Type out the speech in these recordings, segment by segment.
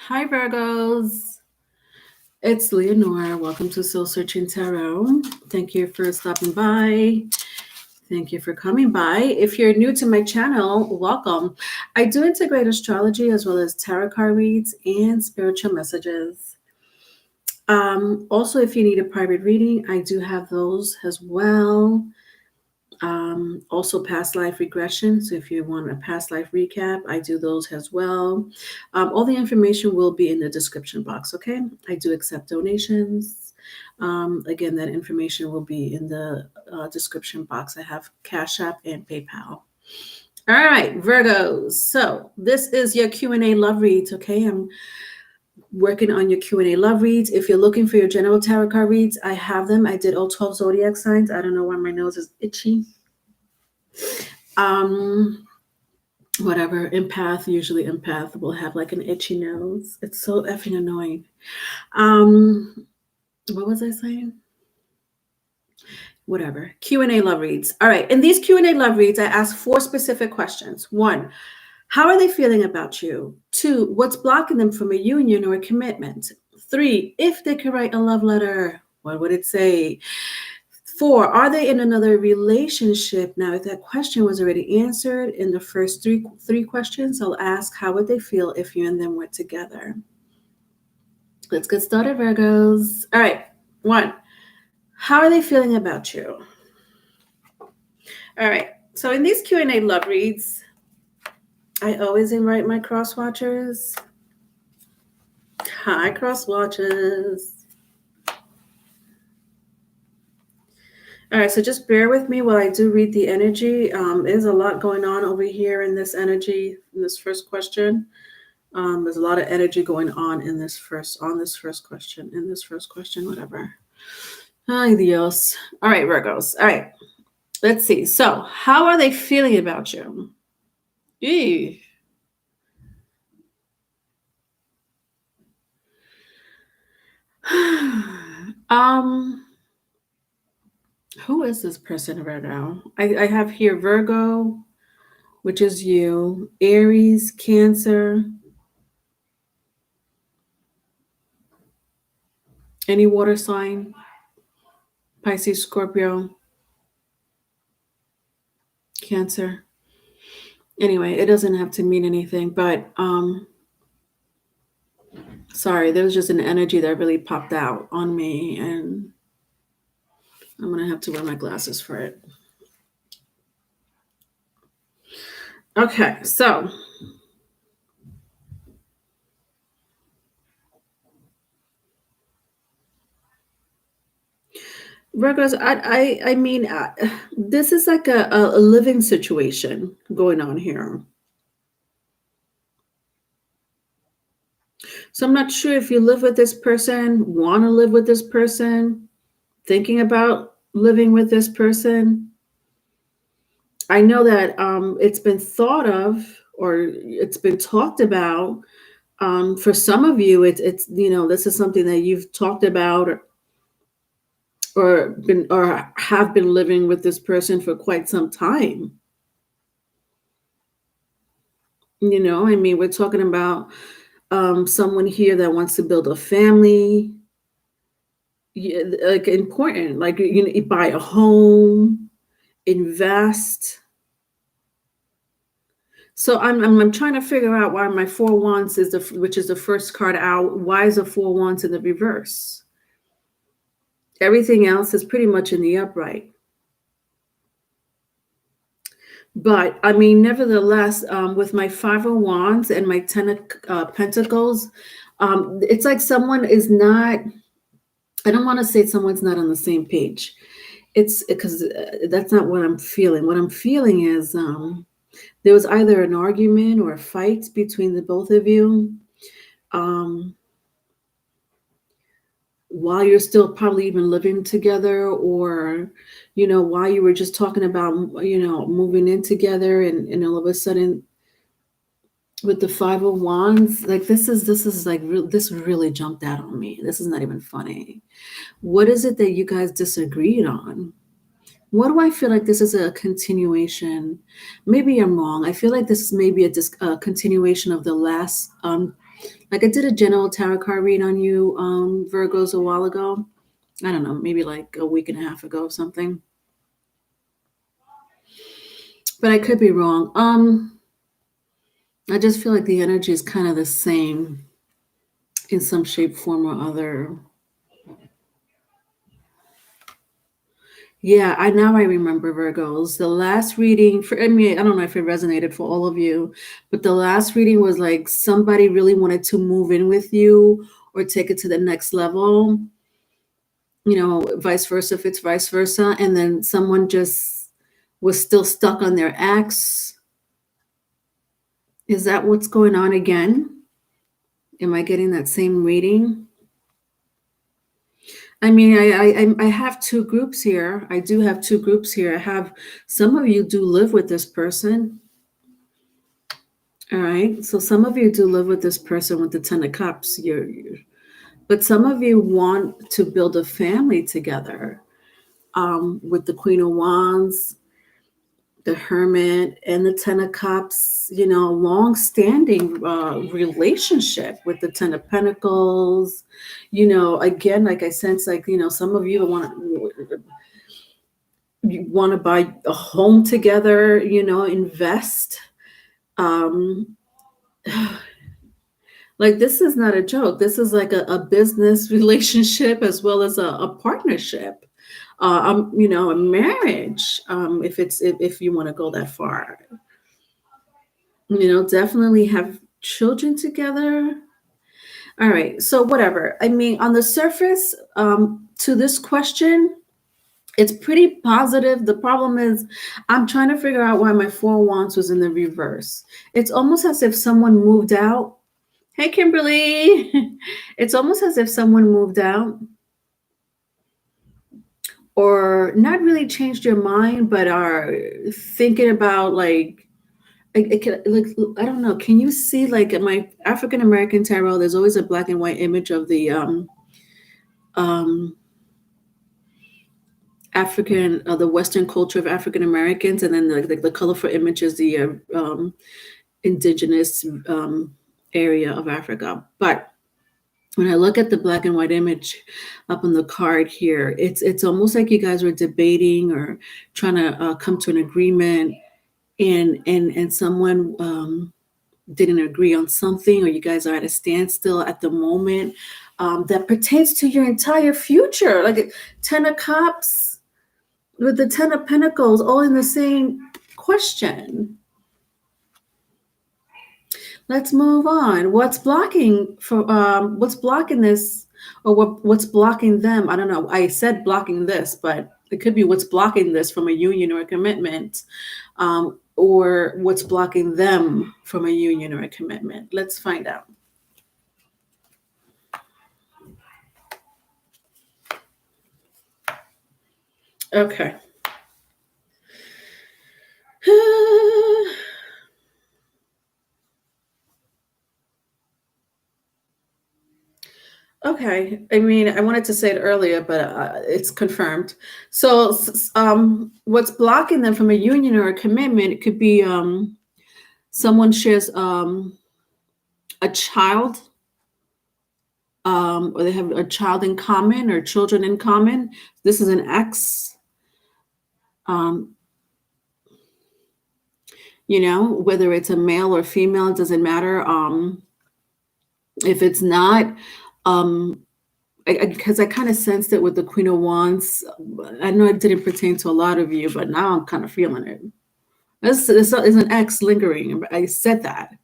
Hi, Virgos. It's Leonora. Welcome to Soul Searching Tarot. Thank you for stopping by. Thank you for coming by. If you're new to my channel, welcome. I do integrate astrology as well as tarot card reads and spiritual messages. Also, if you need a private reading, I do have those as well. Also past life regression. So if you want a past life recap, I do those as well. All the information will be in the description box. Okay. I do accept donations. Again, that information will be in the description box. I have Cash App and PayPal. All right, Virgos. So this is your Q&A love reads. Okay. I'm working on your Q&A love reads. If you're looking for your general tarot card reads, I have them. I did all 12 zodiac signs. I don't know why my nose is itchy. Whatever, usually empath will have like an itchy nose. It's so effing annoying. What was I saying? Whatever. Q&A love reads. All right. In these Q&A love reads, I ask 4 specific questions. 1, how are they feeling about you? 2, what's blocking them from a union or a commitment? 3, if they could write a love letter, what would it say? 4, are they in another relationship? Now, if that question was already answered in the first three questions, I'll ask, how would they feel if you and them were together? Let's get started, Virgos. All right. 1, how are they feeling about you? All right. So in these Q&A love reads, I always invite my cross watchers. Hi, cross watchers. All right, so just bear with me while I do read the energy. There's a lot going on over here in this energy, in this first question. There's a lot of energy going on in this first question, whatever. Ay, Dios. All right, Virgos. All right, let's see. So how are they feeling about you? Eee. Who is this person right now? I have here Virgo, which is you, Aries, Cancer, any water sign, Pisces, Scorpio, Cancer. Anyway, it doesn't have to mean anything, but sorry, there was just an energy that really popped out on me, and I'm going to have to wear my glasses for it. Okay, so Virgos, I mean, this is like a living situation going on here. So I'm not sure if you live with this person, want to live with this person, thinking about living with this person. I know that it's been thought of, or it's been talked about. For some of you, it's this is something that you've talked about, or have been living with this person for quite some time. I mean, we're talking about someone here that wants to build a family. Yeah, like important, like buy a home, invest. So I'm trying to figure out why my 4 Wands which is the first card out. Why is the 4 Wands in the reverse? Everything else is pretty much in the upright. But I mean, nevertheless, with my 5 of Wands and my 10 of Pentacles, it's like someone is not. I don't want to say someone's not on the same page. It's because that's not what I'm feeling. What I'm feeling is there was either an argument or a fight between the both of you while you're still probably even living together, or while you were just talking about moving in together, and all of a sudden with the 5 of Wands, like this is like this really jumped out on me. This is not even funny. What is it that you guys disagreed on? What do I feel like this is a continuation? Maybe I'm wrong. I feel like this is maybe a continuation of the last Like I did a general tarot card read on you, Virgos, a while ago. I don't know, maybe like a week and a half ago or something. But I could be wrong. I just feel like the energy is kind of the same in some shape, form, or other. Yeah, I remember Virgos. The last reading for, I mean, I don't know if it resonated for all of you, but the last reading was like somebody really wanted to move in with you or take it to the next level, vice versa if it's vice versa, and then someone just was still stuck on their ex. Is that what's going on again? Am I getting that same reading? I mean, I have two groups here. I do have two groups here. I have some of you do live with this person. All right. So some of you do live with this person with the Ten of Cups. But some of you want to build a family together, with the Queen of Wands, the Hermit, and the Ten of Cups. Long-standing relationship with the Ten of Pentacles. Again, like I sense, like some of you want to buy a home together. Invest. Um, Like this is not a joke. This is like a business relationship as well as a partnership. A marriage. If you want to go that far, definitely have children together. All right. So whatever. I mean, on the surface, to this question, it's pretty positive. The problem is, I'm trying to figure out why my Four of Wands was in the reverse. It's almost as if someone moved out. Hey, Kimberly. It's almost as if someone moved out or not really changed your mind, but are thinking about like, I don't know. Can you see like in my African American tarot? There's always a black and white image of the um, the Western culture of African Americans, and then the colorful image is the indigenous area of Africa. But when I look at the black and white image up on the card here, it's almost like you guys were debating or trying to come to an agreement, and someone didn't agree on something, or you guys are at a standstill at the moment, that pertains to your entire future. Like Ten of Cups with the Ten of Pentacles, all in the same question. Let's move on. What's blocking this, or what's blocking them? I don't know. I said blocking this, but it could be what's blocking this from a union or a commitment, or what's blocking them from a union or a commitment. Let's find out. Okay. Okay. I mean, I wanted to say it earlier, but it's confirmed. So, what's blocking them from a union or a commitment? It could be someone shares a child, or they have a child in common or children in common. This is an ex. Um, whether it's a male or female, it doesn't matter. If it's not, because I kind of sensed it with the Queen of Wands. I know it didn't pertain to a lot of you, but now I'm kind of feeling it. This is an ex lingering. I said that.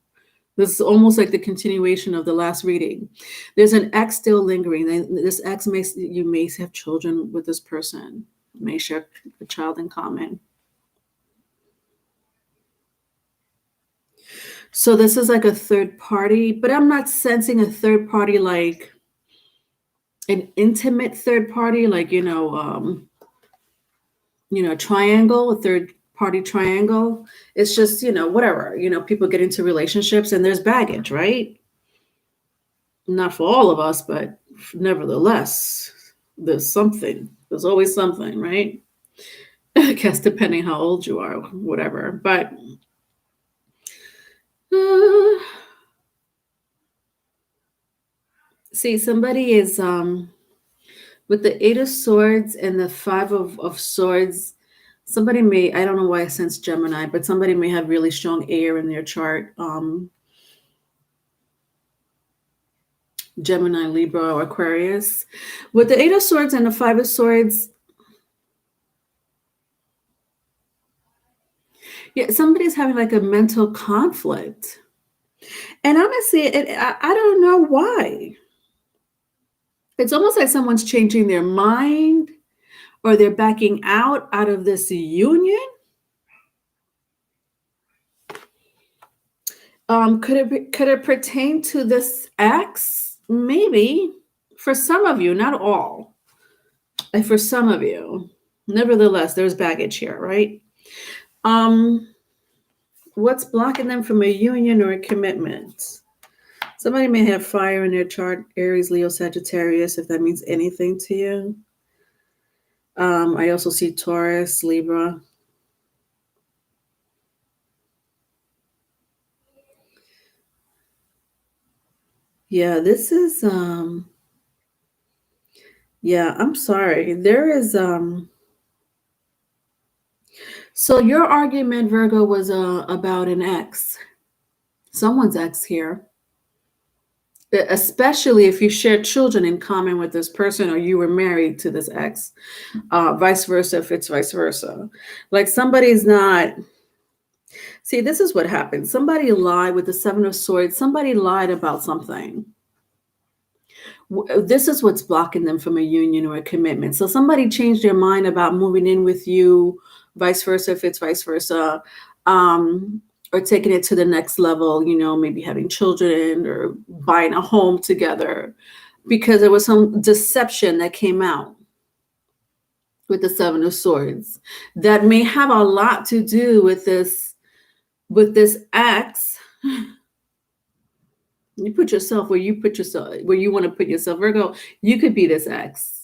This is almost like the continuation of the last reading. There's an ex still lingering. This ex you may have children with this person. You may share a child in common. So this is like a third party, but I'm not sensing a third party like an intimate third party, like triangle, a third party triangle. It's just whatever. People get into relationships and there's baggage, right? Not for all of us, but nevertheless, there's something. There's always something, right? I guess depending how old you are, whatever. But See, somebody is with the Eight of Swords and the Five of Swords. Somebody may, I don't know why I sense Gemini, but somebody may have really strong air in their chart. Gemini, Libra, or Aquarius. With the Eight of Swords and the Five of Swords, yeah, somebody's having like a mental conflict. And honestly, I don't know why. It's almost like someone's changing their mind or they're backing out of this union. Could it pertain to this ex? Maybe. For some of you, not all. And for some of you. Nevertheless, there's baggage here, right? What's blocking them from a union or a commitment? Somebody may have fire in their chart, Aries, Leo, Sagittarius, if that means anything to you. I also see Taurus, Libra. Yeah, this is yeah, I'm sorry. There is so your argument, Virgo, was about an ex. Someone's ex here. Especially if you share children in common with this person or you were married to this ex. Vice versa, if it's vice versa. Like somebody's not. See, this is what happens. Somebody lied with the Seven of Swords. Somebody lied about something. This is what's blocking them from a union or a commitment. So somebody changed their mind about moving in with you, vice versa, if it's vice versa, or taking it to the next level, maybe having children or buying a home together, because there was some deception that came out with the Seven of Swords that may have a lot to do with this ex. You put yourself where you want to put yourself, Virgo. You could be this ex.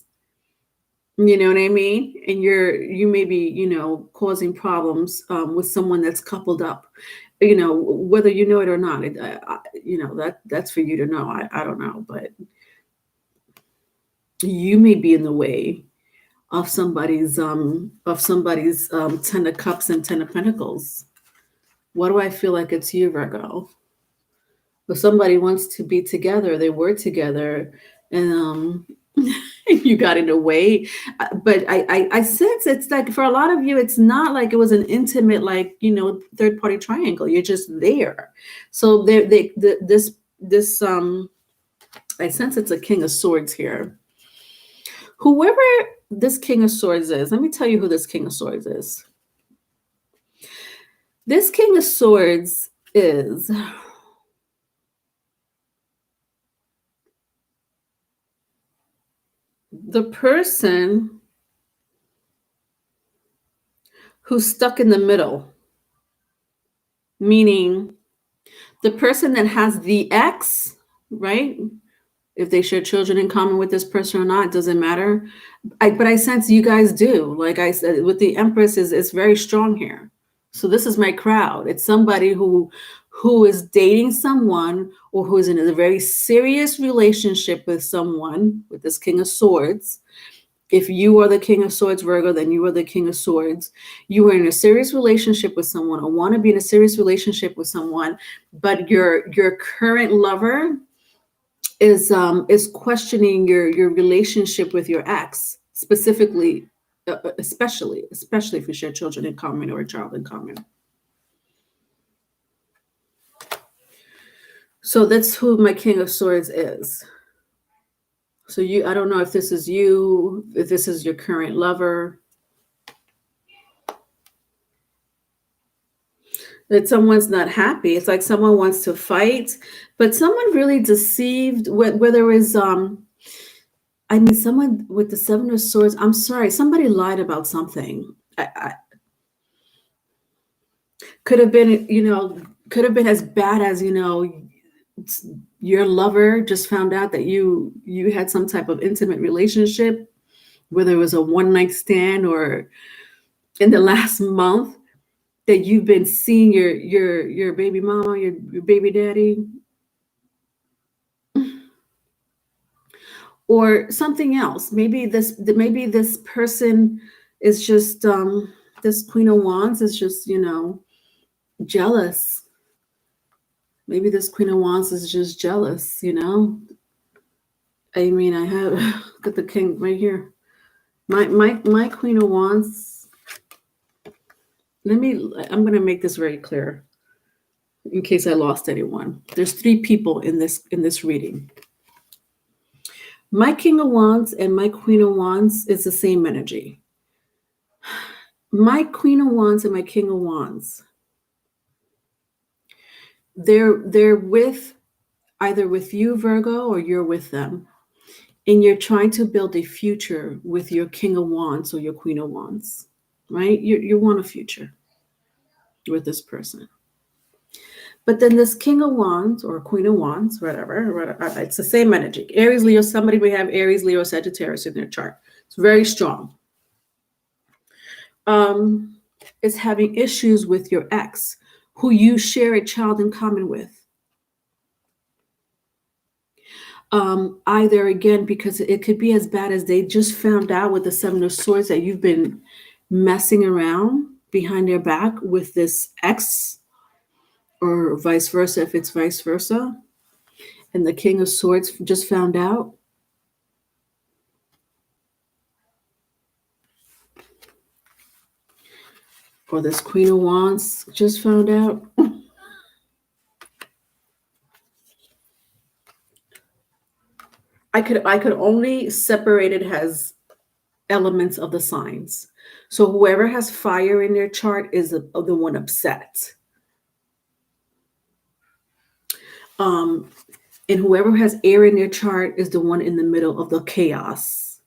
You know what I mean? And you may be, causing problems with someone that's coupled up. Whether you know it or not, that's for you to know. I don't know, but you may be in the way of somebody's Ten of Cups and Ten of Pentacles. What do I feel like it's you, Virgo? If somebody wants to be together, they were together, and you got in the way. But I sense it's like for a lot of you, it's not like it was an intimate, like, third party triangle. You're just there. So this I sense it's a King of Swords here. Whoever this King of Swords is, let me tell you who this King of Swords is. This King of Swords is the person who's stuck in the middle, meaning the person that has the ex, right? If they share children in common with this person or not, doesn't matter. But I sense you guys do. Like I said, with the Empress is very strong here. So this is my crowd. It's somebody who is dating someone or who is in a very serious relationship with someone, with this King of Swords. If you are the King of Swords, Virgo, then you are the King of Swords. You are in a serious relationship with someone or want to be in a serious relationship with someone, but your current lover is questioning your relationship with your ex, specifically, especially if you share children in common or a child in common. So that's who my King of Swords is. So I don't know if this is you, if this is your current lover. That someone's not happy. It's like someone wants to fight, but someone really deceived. Whether it's someone with the Seven of Swords. I'm sorry, somebody lied about something. I could have been, could have been as bad as, your lover just found out that you had some type of intimate relationship, whether it was a one-night stand or in the last month that you've been seeing your baby mama, your baby daddy. or something else. Maybe this person is just this Queen of Wands is just, jealous. Maybe this Queen of Wands is just jealous. I mean, I have got the king right here. My Queen of Wands. I'm going to make this very clear in case I lost anyone. There's three people in this reading. My King of Wands and my Queen of Wands is the same energy. My Queen of Wands and my King of Wands, they're with either with you, Virgo, or you're with them. And you're trying to build a future with your King of Wands or your Queen of Wands, right? You want a future with this person. But then this King of Wands or Queen of Wands, whatever, it's the same energy. Aries, Leo, somebody may have Aries, Leo, Sagittarius in their chart. It's very strong. Is having issues with your ex, who you share a child in common with. Either, again, because it could be as bad as they just found out with the Seven of Swords that you've been messing around behind their back with this ex, or vice versa, if it's vice versa, and the King of Swords just found out. Or this Queen of Wands just found out. I could only separate it as elements of the signs. So whoever has fire in their chart is the one upset. And whoever has air in their chart is the one in the middle of the chaos.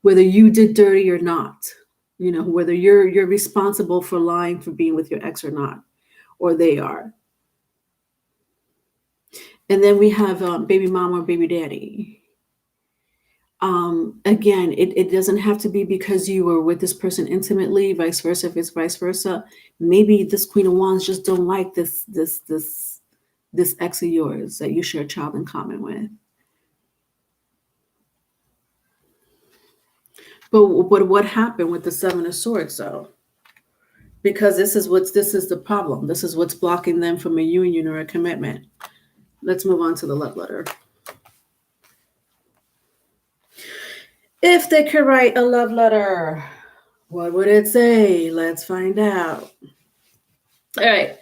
Whether you did dirty or not, whether you're responsible for lying for being with your ex or not, or they are. And then we have baby mama or baby daddy. Again, it doesn't have to be because you were with this person intimately, vice versa. If it's vice versa, maybe this Queen of Wands just don't like this ex of yours that you share a child in common with. But what happened with the Seven of Swords, though? Because this is the problem. This is what's blocking them from a union or a commitment. Let's move on to the love letter. If they could write a love letter, what would it say? Let's find out. All right.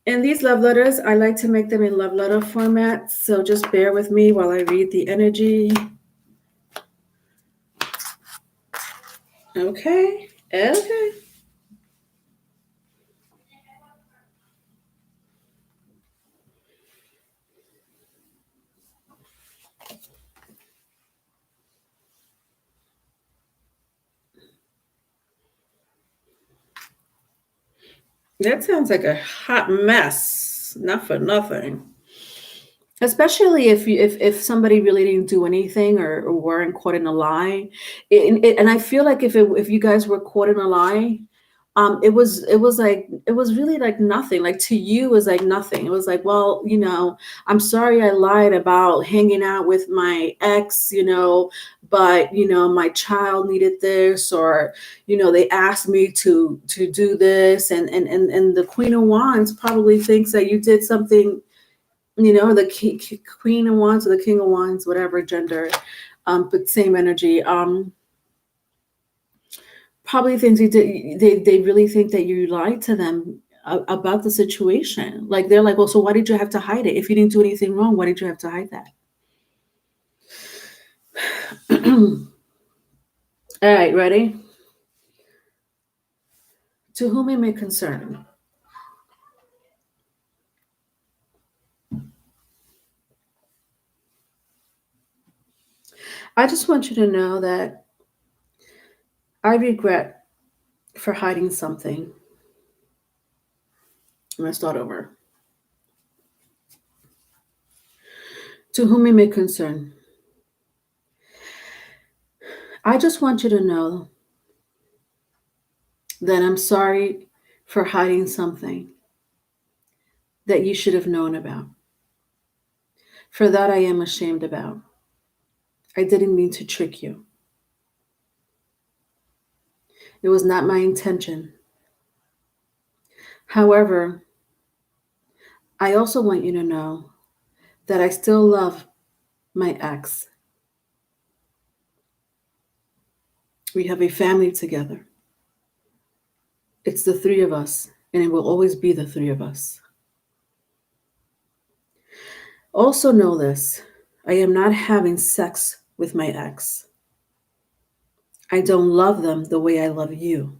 And these love letters, I like to make them in love letter format. So just bear with me while I read the energy. Okay. That sounds like a hot mess. Not for nothing. Especially if somebody really didn't do anything or weren't caught in a lie, and I feel like if you guys were caught in a lie, it was really like nothing. Like to you, it was like nothing. It was like, well, I'm sorry I lied about hanging out with my ex, but my child needed this, or they asked me to do this, and the Queen of Wands probably thinks that you did something. The Queen of Wands or the King of Wands, whatever gender, but same energy. Probably thinks they really think that you lied to them about the situation. Like they're like, well, so why did you have to hide it? If you didn't do anything wrong, why did you have to hide that? All right, ready? To whom it may concern. I just want you to know that I regret for hiding something. I'm going to start over. To whom it may concern. I just want you to know that I'm sorry for hiding something that you should have known about. For that I am ashamed about. I didn't mean to trick you. It was not my intention. However, I also want you to know that I still love my ex. We have a family together. It's the three of us, and it will always be the three of us. Also, know this: I am not having sex with my ex. I don't love them the way I love you.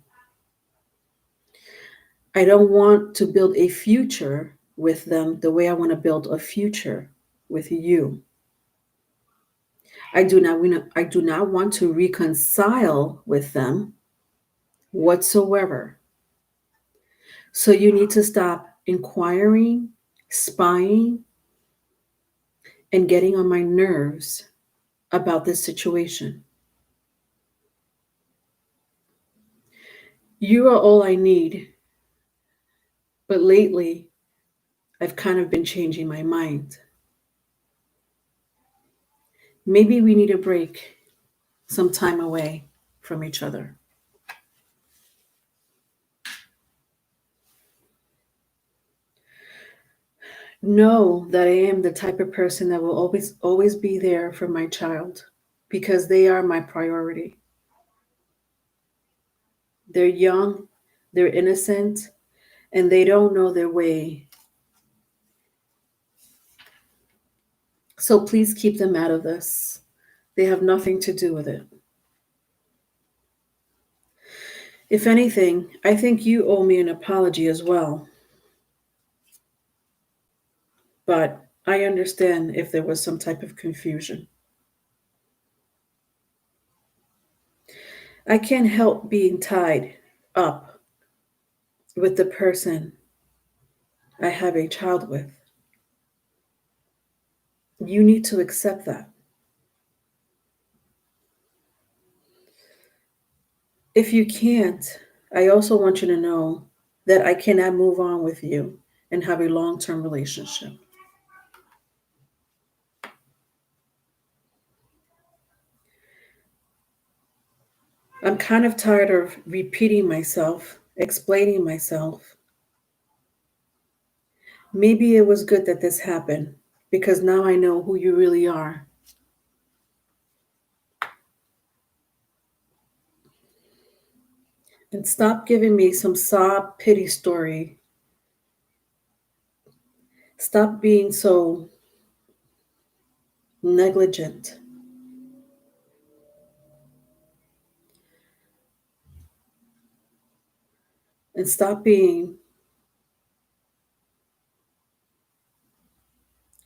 I don't want to build a future with them the way I want to build a future with you. I do not want to reconcile with them whatsoever. So you need to stop inquiring, spying, and getting on my nerves about this situation. You are all I need, but lately I've kind of been changing my mind. Maybe we need a break, some time away from each other. Know that I am the type of person that will always be there for my child because they are my priority. They're young, they're innocent, and they don't know their way. So please keep them out of this. They have nothing to do with it. If anything, I think you owe me an apology as well. But I understand if there was some type of confusion. I can't help being tied up with the person I have a child with. You need to accept that. If you can't, I also want you to know that I cannot move on with you and have a long term relationship. I'm kind of tired of repeating myself, explaining myself. Maybe it was good that this happened because now I know who you really are. And stop giving me some sob pity story. Stop being so negligent. And stop being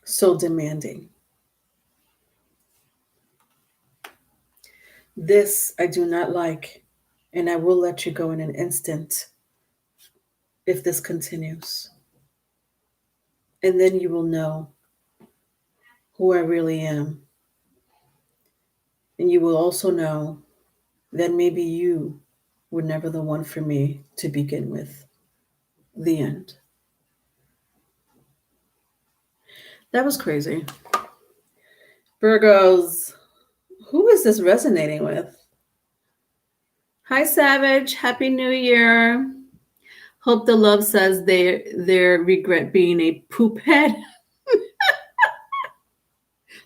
so demanding. This I do not like, and I will let you go in an instant if this continues. And then you will know who I really am. And you will also know that maybe you were never the one for me to begin with. The end. That was crazy. Virgos, who is this resonating with? Hi, Savage. Happy New Year. Hope the love says they regret being a poop head.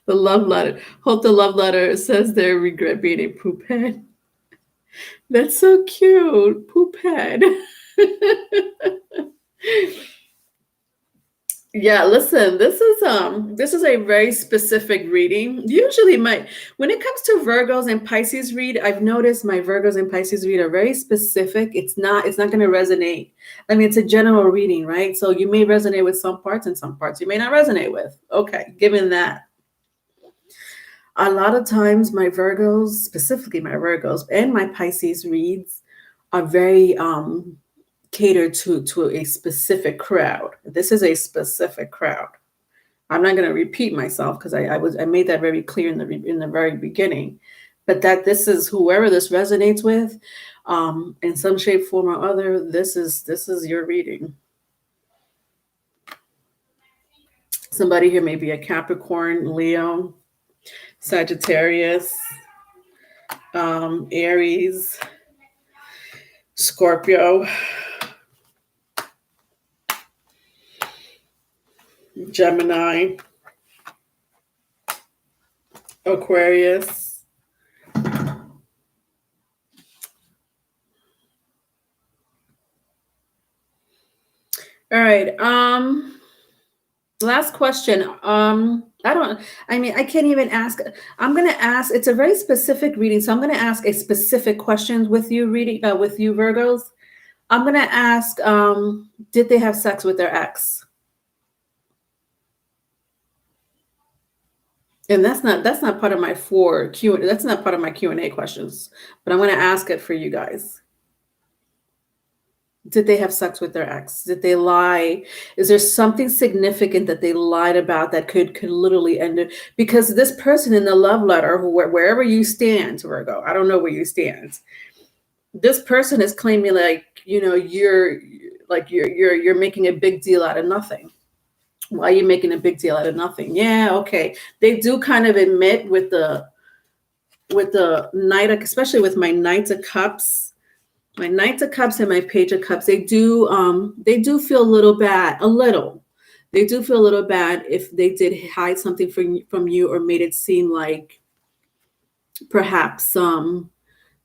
The love letter. Hope the love letter says they regret being a poop head. That's so cute. Poop head. Yeah, listen, this is a very specific reading. Usually when it comes to Virgos and Pisces read, I've noticed my Virgos and Pisces read are very specific. It's not going to resonate. I mean, it's a general reading, right? So you may resonate with some parts and some parts you may not resonate with. Okay, given that. A lot of times my Virgos, specifically my Virgos and my Pisces reads are very catered to a specific crowd. This is a specific crowd. I'm not going to repeat myself because I made that very clear in the very beginning, but that this is whoever this resonates with, in some shape, form, or other. This is your reading. Somebody here may be a Capricorn, Leo. Sagittarius, Aries, Scorpio, Gemini, Aquarius, all right. Last question. I can't even ask. I'm going to ask, it's a very specific reading. So I'm going to ask a specific question with you with you Virgos. I'm going to ask, did they have sex with their ex? And that's not part of my that's not part of my Q&A questions, but I'm going to ask it for you guys. Did they have sex with their ex? Did they lie? Is there something significant that they lied about that could literally end it? Because this person in the love letter, wherever you stand, Virgo, I don't know where you stand. This person is claiming you're making a big deal out of nothing. Why are you making a big deal out of nothing? Yeah, okay. They do kind of admit with the Knight, especially with my Knight of Cups. My Knight of Cups and my Page of Cups, they do feel a little bad, They do feel a little bad if they did hide something from you or made it seem like perhaps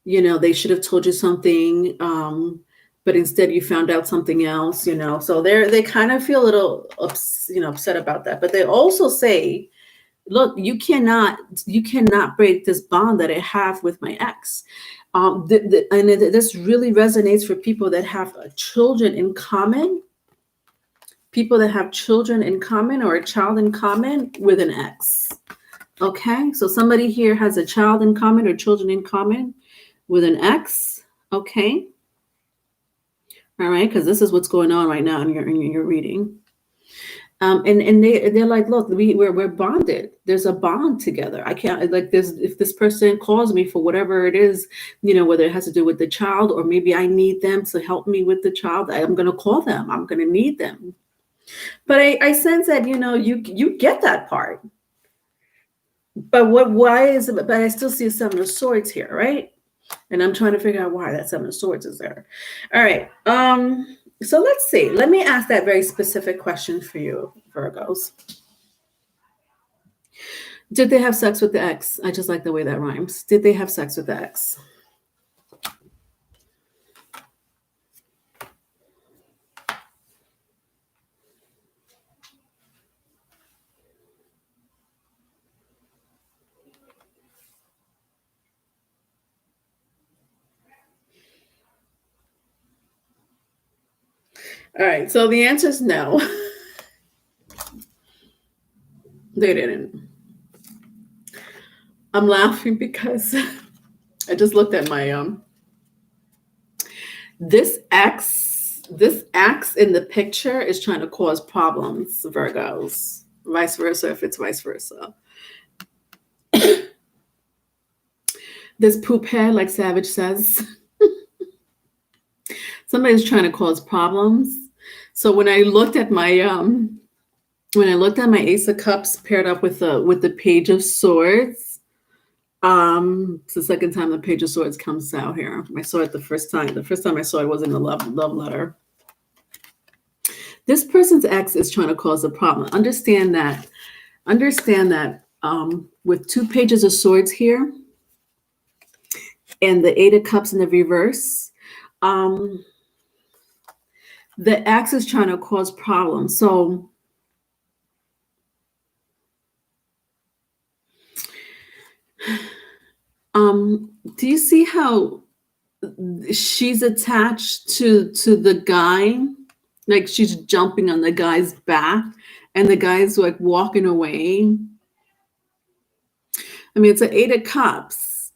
they should have told you something, but instead you found out something else, So they kind of feel a little upset about that. But they also say, look, you cannot break this bond that I have with my ex. And this really resonates for people that have children in common, or a child in common with an ex. Okay, so somebody here has a child in common or children in common with an ex. Okay, all right, because this is what's going on right now in your reading. And they're like, look, we're bonded. There's a bond together. I can't if this person calls me for whatever it is, whether it has to do with the child or maybe I need them to help me with the child, I'm going to call them. I'm going to need them. But I sense that you get that part. But why is it? But I still see a Seven of Swords here, right? And I'm trying to figure out why that Seven of Swords is there. All right. So let's see. Let me ask that very specific question for you, Virgos. Did they have sex with the ex? I just like the way that rhymes. Did they have sex with the ex? All right. So the answer is no. They didn't. I'm laughing because I just looked at my this X in the picture is trying to cause problems, Virgos. Vice versa, if it's vice versa. This poop head, like Savage says, somebody's trying to cause problems. So when I looked at my Ace of Cups paired up with the Page of Swords, it's the second time the Page of Swords comes out here. I saw it the first time. The first time I saw it was in the love letter. This person's ex is trying to cause a problem. Understand that with two Pages of Swords here and the Eight of Cups in the reverse, the ex is trying to cause problems. So do you see how she's attached to the guy? Like she's jumping on the guy's back and the guy's like walking away. I mean, it's an Eight of Cups,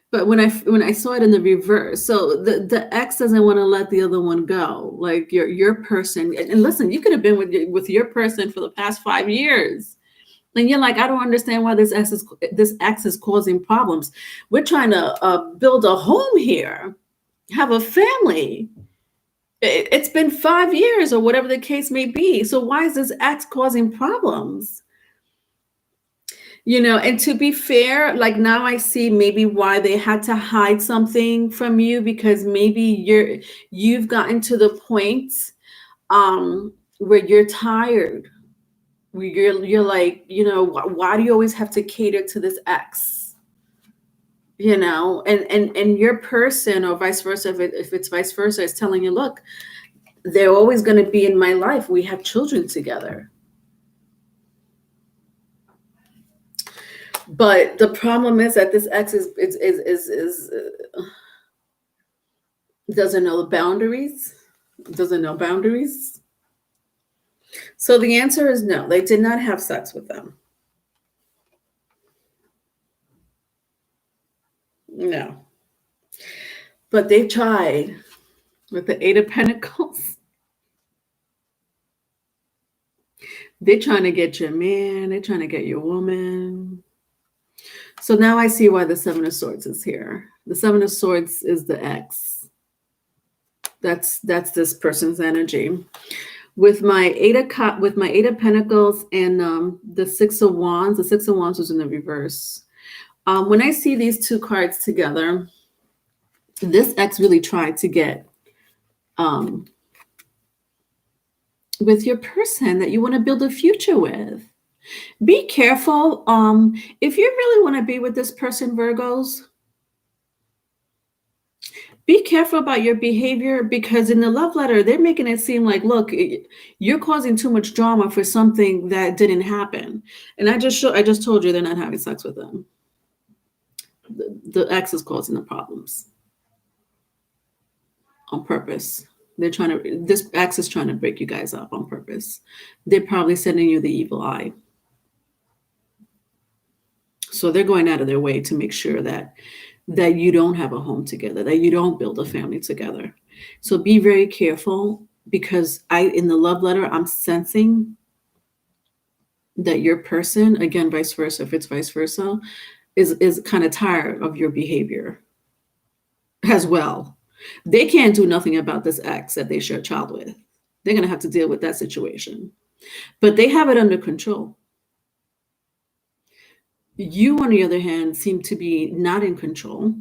but when I saw it in the reverse, so the ex doesn't want to let the other one go. Like your person, and listen, you could have been with your person for the past 5 years. And you're like, I don't understand why this ex is causing problems. We're trying to build a home here, have a family. It's been 5 years or whatever the case may be. So why is this ex causing problems? And to be fair, like now I see maybe why they had to hide something from you, because maybe you've gotten to the point where you're tired, where you're like, why do you always have to cater to this ex? And your person, or vice versa, if it's vice versa, is telling you, look, they're always going to be in my life. We have children together. But the problem is that this ex doesn't know the boundaries, doesn't know boundaries. So the answer is no. They did not have sex with them. No. But they tried with the Eight of Pentacles. They're trying to get your man. They're trying to get your woman. So now I see why the Seven of Swords is here. The Seven of Swords is the ex. That's this person's energy. With my Eight of Pentacles and the Six of Wands. The Six of Wands was in the reverse. When I see these two cards together, this ex really tried to get with your person that you want to build a future with. Be careful. If you really want to be with this person, Virgos, be careful about your behavior, because in the love letter, they're making it seem like, look, you're causing too much drama for something that didn't happen. And I just told you they're not having sex with them. The ex is causing the problems on purpose. This ex is trying to break you guys up on purpose. They're probably sending you the evil eye. So they're going out of their way to make sure that you don't have a home together, that you don't build a family together. So be very careful, because in the love letter, I'm sensing that your person, again, vice versa, if it's vice versa, is kind of tired of your behavior as well. They can't do nothing about this ex that they share a child with. They're going to have to deal with that situation. But they have it under control. You, on the other hand, seem to be not in control,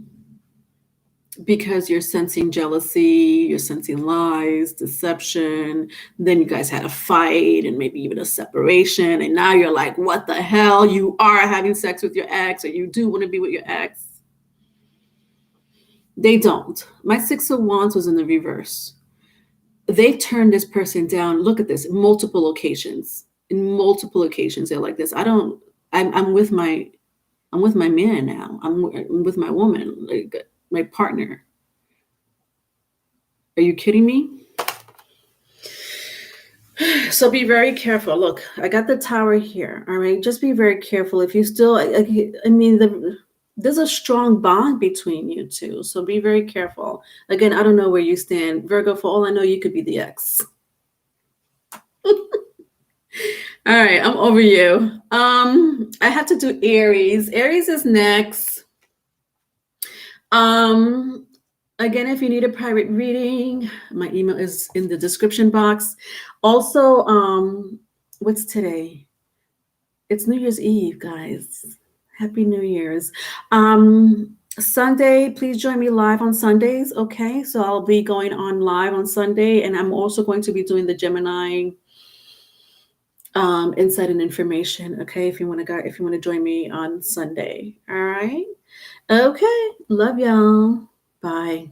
because you're sensing jealousy, you're sensing lies, deception. Then you guys had a fight and maybe even a separation. And now you're like, what the hell? You are having sex with your ex, or you do want to be with your ex. They don't. My Six of Wands was in the reverse. They turned this person down. Look at this, multiple occasions. In multiple occasions, they're like this. I'm with my man now. I'm with my woman, like my partner. Are you kidding me? So be very careful. Look, I got the Tower here. All right, just be very careful. If you still, there's a strong bond between you two. So be very careful. Again, I don't know where you stand, Virgo. For all I know, you could be the ex. All right, I'm over you. I have to do Aries. Aries is next. Again, if you need a private reading, my email is in the description box. Also, what's today? It's New Year's Eve, guys. Happy New Year's. Sunday, please join me live on Sundays, okay? So I'll be going on live on Sunday, and I'm also going to be doing the Gemini insight and information, okay? If you want to join me on Sunday, all right? Okay, love y'all. Bye.